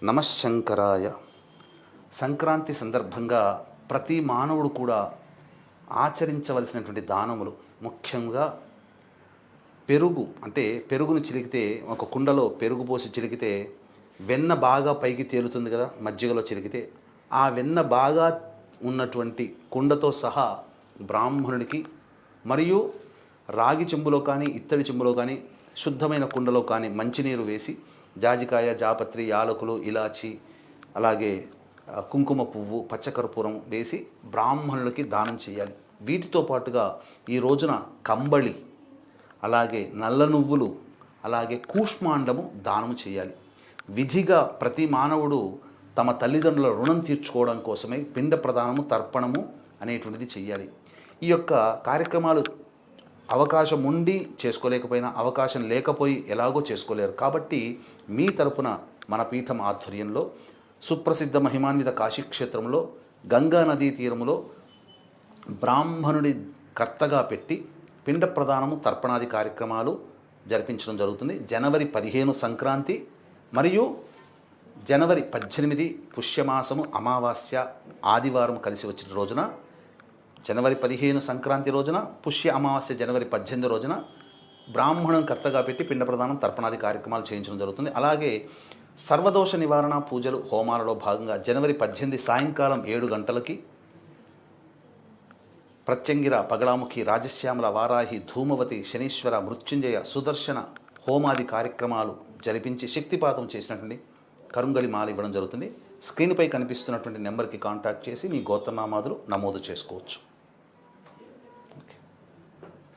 నమశంకరాయ. సంక్రాంతి సందర్భంగా ప్రతి మానవుడు కూడా ఆచరించవలసినటువంటి దానములు, ముఖ్యంగా పెరుగు. అంటే పెరుగును చిలికితే, ఒక కుండలో పెరుగు పోసి చిలికితే వెన్న బాగా పైకి తేలుతుంది కదా, మజ్జిగలో చిలికితే ఆ వెన్న బాగా ఉన్నటువంటి కుండతో సహా బ్రాహ్మణుడికి, మరియు రాగి చెంబులో కానీ ఇత్తడి చెంబులో కానీ శుద్ధమైన కుండలో కానీ మంచినీరు వేసి జాజికాయ, జాపత్రి, యాలకులు, ఇలాచి, అలాగే కుంకుమ పువ్వు, పచ్చకర్పూరం వేసి బ్రాహ్మణులకి దానం చేయాలి. వీటితో పాటుగా ఈ రోజున కంబళి, అలాగే నల్ల నువ్వులు, అలాగే కూష్మాండము దానము చేయాలి. విధిగా ప్రతి మానవుడు తమ తల్లిదండ్రుల రుణం తీర్చుకోవడం కోసమే పిండ ప్రదానము, తర్పణము అనేటువంటిది చేయాలి. ఈ యొక్క కార్యక్రమాలు అవకాశం ఉండి చేసుకోలేకపోయినా, అవకాశం లేకపోయి ఎలాగో చేసుకోలేరు. కాబట్టి మీ తరపున మన పీఠం ఆధ్వర్యంలో సుప్రసిద్ధ మహిమాన్విత కాశీక్షేత్రంలో గంగా నదీ తీరములో బ్రాహ్మణుడి కర్తగా పెట్టి పిండ ప్రదానము, తర్పణాది కార్యక్రమాలు జరిపించడం జరుగుతుంది. జనవరి 15 సంక్రాంతి మరియు జనవరి 18 పుష్యమాసము అమావాస్య ఆదివారం కలిసి వచ్చిన రోజున, జనవరి 15 సంక్రాంతి రోజున, పుష్య అమావాస్య జనవరి 18 రోజున బ్రాహ్మణం కర్తగా పెట్టి పిండ ప్రదానం, తర్పణాది కార్యక్రమాలు చేయించడం జరుగుతుంది. అలాగే సర్వదోష నివారణ పూజలు, హోమాలలో భాగంగా జనవరి 18 సాయంకాలం 7 గంటలకి ప్రత్యంగిర, పగడాముఖి, రాజశ్యామల, వారాహి, ధూమవతి, శనీశ్వర, మృత్యుంజయ, సుదర్శన హోమాది కార్యక్రమాలు జరిపించి శక్తిపాతం చేసినటువంటి కరుంగలి మాల ఇవ్వడం జరుగుతుంది. స్క్రీన్పై కనిపిస్తున్నటువంటి నెంబర్కి కాంటాక్ట్ చేసి మీ గోత్రనామాదులు నమోదు చేసుకోవచ్చు.